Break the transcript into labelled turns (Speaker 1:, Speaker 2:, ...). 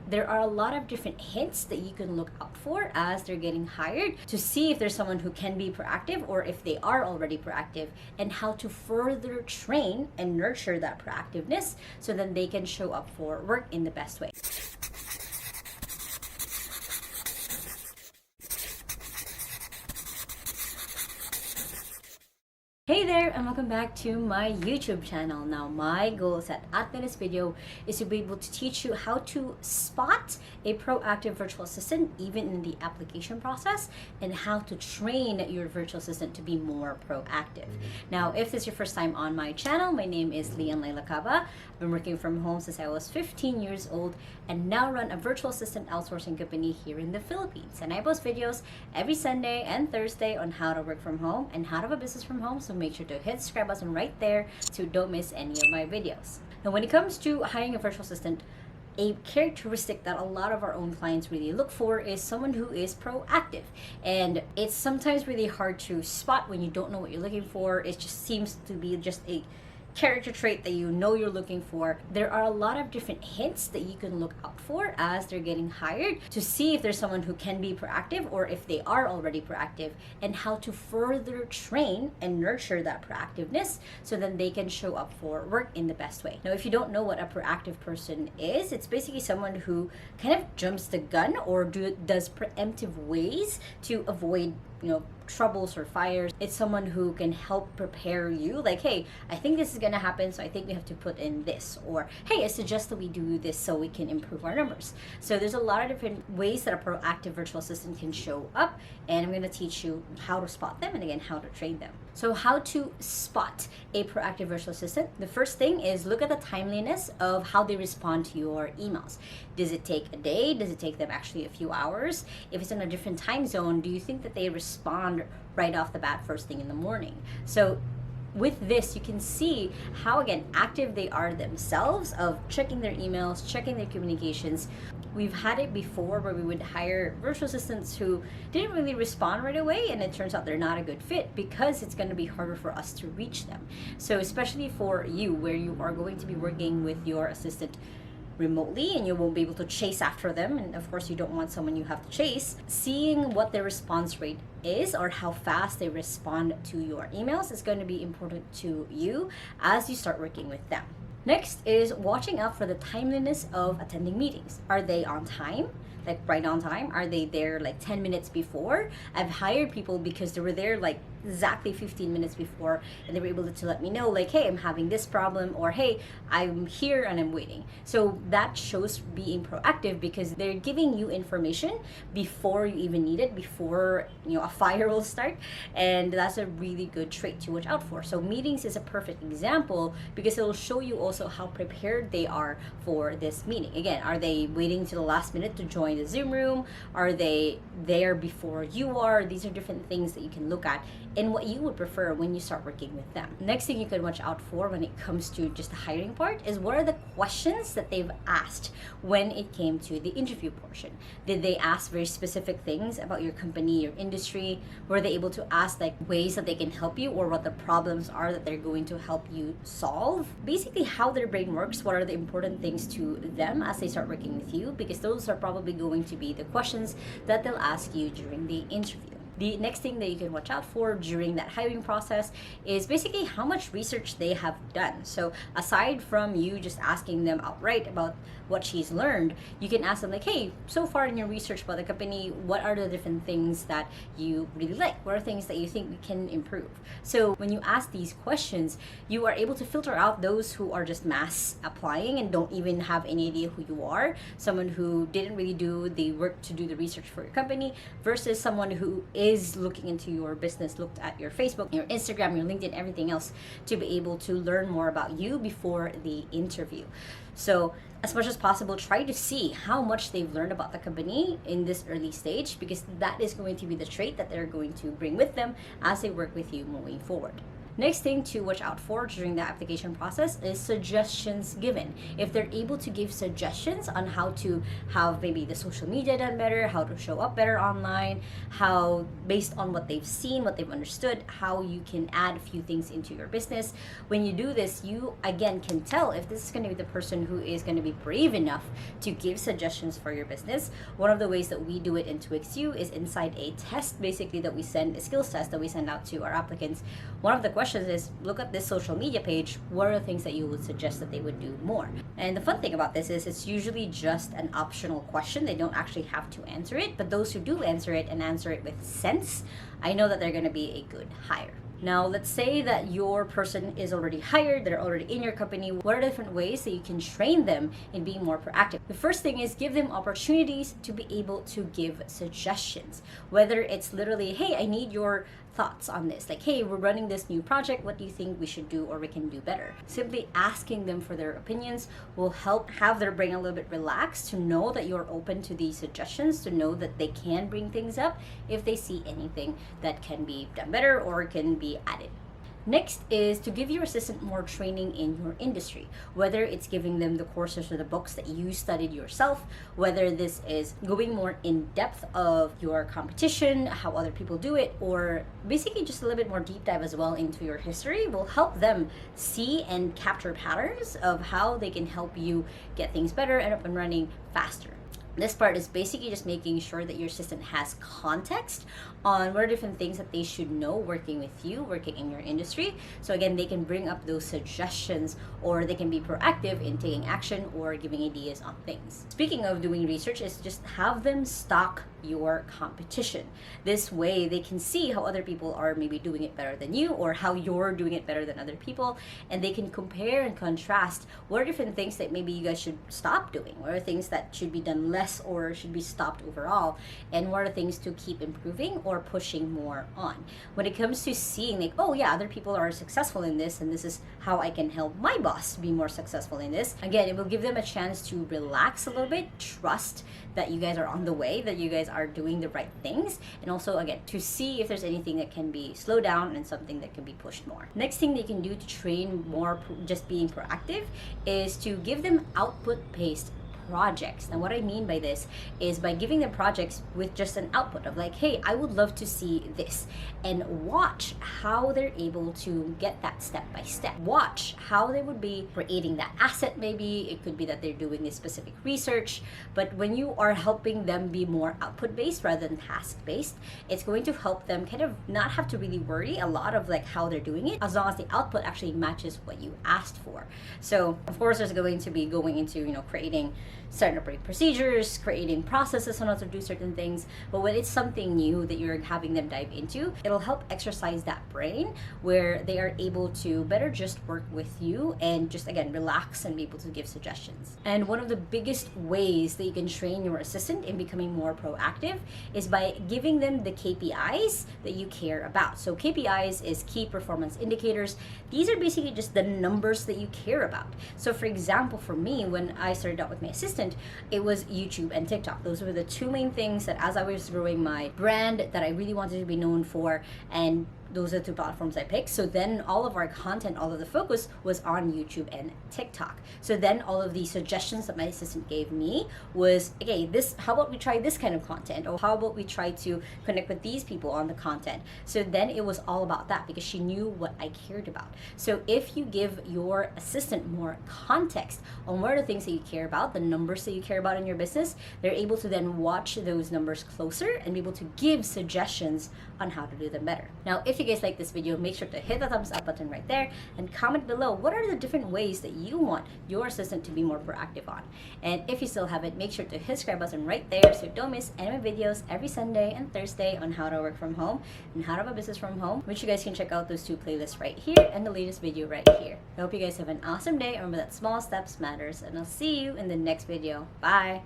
Speaker 1: there are a lot of different hints that you can look out for as they're getting hired to see if there's someone who can be proactive or if they are already proactive, and how to further train and nurture that proactiveness so then they can show up for work in the best way. Hey there, and welcome back to my YouTube channel. Now, my goal at this video is to be able to teach you how to spot a proactive virtual assistant even in the application process, and how to train your virtual assistant to be more proactive. Now, if this is your first time on my channel, my name is Lacaba. I've been working from home since I was 15 years old and now run a virtual assistant outsourcing company here in the Philippines. And I post videos every Sunday and Thursday on how to work from home and how to have a business from home, so make sure to hit the subscribe button right there so don't miss any of my videos. Now, when it comes to hiring a virtual assistant, a characteristic that a lot of our own clients really look for is someone who is proactive. And it's sometimes really hard to spot when you don't know what you're looking for. It just seems to be just a character trait that you know you're looking for. There are a lot of different hints that you can look out for as they're getting hired to see if there's someone who can be proactive or if they are already proactive, and how to further train and nurture that proactiveness so then they can show up for work in the best way. Now, if you don't know what a proactive person is, it's basically someone who kind of jumps the gun or does preemptive ways to avoid troubles or fires. It's someone who can help prepare you, like, hey, I think this is gonna happen, so I think we have to put in this, or hey, I suggest that we do this so we can improve our numbers. So there's a lot of different ways that a proactive virtual assistant can show up, and I'm gonna teach you how to spot them and again how to train them. So how to spot a proactive virtual assistant. The first thing is look at the timeliness of how they respond to your emails. Does it take a day? Does it take them actually a few hours? If it's in a different time zone, do you think that they respond right off the bat first thing in the morning? So with this, you can see how, again, active they are themselves of checking their emails, checking their communications. We've had it before where we would hire virtual assistants who didn't really respond right away, and it turns out they're not a good fit because it's going to be harder for us to reach them. So especially for you, where you are going to be working with your assistant remotely and you won't be able to chase after them, and of course you don't want someone you have to chase, seeing what their response rate is or how fast they respond to your emails is going to be important to you as you start working with them. Next is watching out for the timeliness of attending meetings. Are they on time? Like right on time? Are they there like 10 minutes before? I've hired people because they were there like exactly 15 minutes before, and they were able to let me know, like, hey, I'm having this problem, or hey, I'm here and I'm waiting. So that shows being proactive because they're giving you information before you even need it, before a fire will start, and that's a really good trait to watch out for. So meetings is a perfect example because it'll show you also how prepared they are for this meeting. Again, are they waiting to the last minute to join the Zoom room? Are they there before you are? These are different things that you can look at and what you would prefer when you start working with them. Next thing you can watch out for when it comes to just the hiring part is what are the questions that they've asked when it came to the interview portion. Did they ask very specific things about your company, your industry? Were they able to ask like ways that they can help you, or what the problems are that they're going to help you solve? Basically how their brain works, what are the important things to them as they start working with you, because those are probably going to be the questions that they'll ask you during the interview. The next thing that you can watch out for during that hiring process is basically how much research they have done. So aside from you just asking them outright about what she's learned, you can ask them like, hey, so far in your research about the company, what are the different things that you really like? What are things that you think we can improve? So when you ask these questions, you are able to filter out those who are just mass applying and don't even have any idea who you are, someone who didn't really do the work to do the research for your company, versus someone who is looking into your business, looked at your Facebook, your Instagram, your LinkedIn, everything else to be able to learn more about you before the interview. So as much as possible, try to see how much they've learned about the company in this early stage, because that is going to be the trait that they're going to bring with them as they work with you moving forward. Next thing to watch out for during the application process is suggestions given. If they're able to give suggestions on how to have maybe the social media done better, how to show up better online, how based on what they've seen, what they've understood, how you can add a few things into your business. When you do this, you again can tell if this is going to be the person who is going to be brave enough to give suggestions for your business. One of the ways that we do it in TwixU is inside a test, basically, that we send, a skills test that we send out to our applicants. One of the questions is, look at this social media page, what are the things that you would suggest that they would do more? And the fun thing about this is it's usually just an optional question. They don't actually have to answer it, but those who do answer it and answer it with sense, I know that they're going to be a good hire. Now, let's say that your person is already hired, they're already in your company. What are different ways that you can train them in being more proactive? The first thing is give them opportunities to be able to give suggestions. Whether it's literally, hey, I need your thoughts on this. Like, hey, we're running this new project. What do you think we should do or we can do better? Simply asking them for their opinions will help have their brain a little bit relaxed to know that you're open to these suggestions, to know that they can bring things up if they see anything that can be done better or can be added. Next is to give your assistant more training in your industry, whether it's giving them the courses or the books that you studied yourself, whether this is going more in depth of your competition, how other people do it, or basically just a little bit more deep dive as well into your history will help them see and capture patterns of how they can help you get things better and up and running faster. This part is basically just making sure that your assistant has context on what are different things that they should know working with you, working in your industry. So again, they can bring up those suggestions or they can be proactive in taking action or giving ideas on things. Speaking of doing research, is just have them stalk your competition. This way they can see how other people are maybe doing it better than you or how you're doing it better than other people, and they can compare and contrast what are different things that maybe you guys should stop doing, what are things that should be done less or should be stopped overall, and what are things to keep improving or pushing more on. When it comes to seeing like, oh yeah, other people are successful in this and this is how I can help my boss be more successful in this, again, it will give them a chance to relax a little bit, trust that you guys are on the way, that you guys are doing the right things, and also again to see if there's anything that can be slowed down and something that can be pushed more. Next thing they can do to train more just being proactive is to give them output-based projects. Now what I mean by this is by giving them projects with just an output of like, hey, I would love to see this, and watch how they're able to get that step by step. Watch how they would be creating that asset. Maybe it could be that they're doing this specific research, but when you are helping them be more output based rather than task based, it's going to help them kind of not have to really worry a lot of like how they're doing it, as long as the output actually matches what you asked for. So of course there's going to be going into, you know, creating certain operating procedures, creating processes on how to do certain things. But when it's something new that you're having them dive into, it'll help exercise that brain where they are able to better just work with you and just again relax and be able to give suggestions. And one of the biggest ways that you can train your assistant in becoming more proactive is by giving them the KPIs that you care about. So KPIs is key performance indicators. These are basically just the numbers that you care about. So for example, for me, when I started out with my assistant, it was YouTube and TikTok. Those were the two main things that as I was growing my brand that I really wanted to be known for, and those are the two platforms I picked. So then all of our content, all of the focus was on YouTube and TikTok. So then all of the suggestions that my assistant gave me was, okay, this, how about we try this kind of content? Or how about we try to connect with these people on the content? So then it was all about that because she knew what I cared about. So if you give your assistant more context on what are the things that you care about, the numbers that you care about in your business, they're able to then watch those numbers closer and be able to give suggestions on how to do them better. Now, if you guys like this video, make sure to hit the thumbs up button right there and comment below what are the different ways that you want your assistant to be more proactive on. And if you still haven't, make sure to hit the subscribe button right there so you don't miss any of my videos every Sunday and Thursday on how to work from home and how to have a business from home, which you guys can check out those two playlists right here and the latest video right here. I hope you guys have an awesome day. Remember that small steps matters, and I'll see you in the next video. Bye!